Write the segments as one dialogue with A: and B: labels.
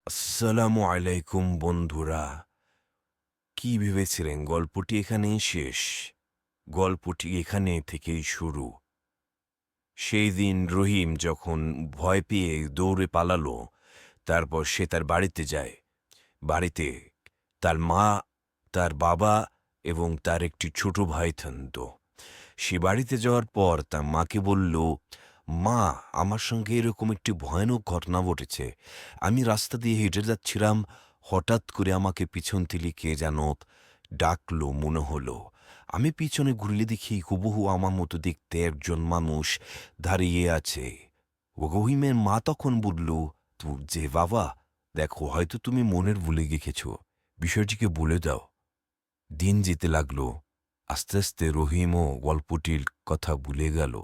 A: আসসালামু আলাইকুম বন্ধুরা। কি ভেবেছিলেন গল্পটি এখানেই শেষ? গল্পটি এখানে থেকেই শুরু। সেই দিন রহিম যখন ভয় পেয়ে দৌড়ে পালালো, তারপর সে তার বাড়িতে যায়। বাড়িতে তার মা, তার বাবা এবং তার একটি ছোট ভাই থাকত। সে বাড়িতে যাওয়ার পর তার মাকে বলল, মা, আমার সঙ্গে এরকম একটি ভয়ানক ঘটনা ঘটেছে। আমি রাস্তা দিয়ে হেঁটে যাচ্ছিলাম, হঠাৎ করে আমাকে পিছন থেকে কে যেন ডাকলো মনে হলো। আমি পিছনে ঘুরলে দেখি হুবহু আমার মতো দেখতে একজন মানুষ দাঁড়িয়ে আছে। রহিমের মা তখন বলল, যে বাবা, দেখো হয়তো তুমি মনের ভুলে গেছ, বিষয়টিকে বলে দাও। দিন যেতে লাগলো। আস্তে আস্তে রহিমও গল্পটির কথা ভুলে গেল।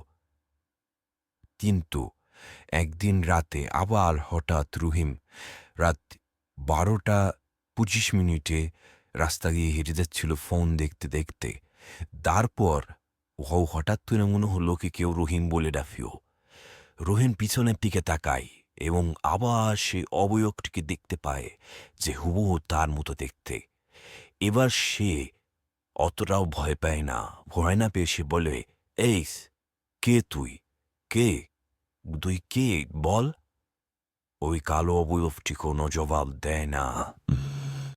A: কিন্তু একদিন রাতে আবার হঠাৎ রহিম রাত 12:25 রাস্তা গিয়ে হেঁটে যাচ্ছিল ফোন দেখতে দেখতে। তারপর হঠাৎ করে মনে হলো কি কেউ রহিম বলে ডাকিও। রহিম পিছনের দিকে তাকায় এবং আবার সে অবয়বটিকে দেখতে পায়, যে হুবহু তার মতো দেখতে। এবার সে অতটাও ভয় পায় না। ভয় না পেয়ে সে বলে, এই, কে তুই? কে? তুই কে বল? ওই কালো অবয়বটি কোনো জবাব দেয় না।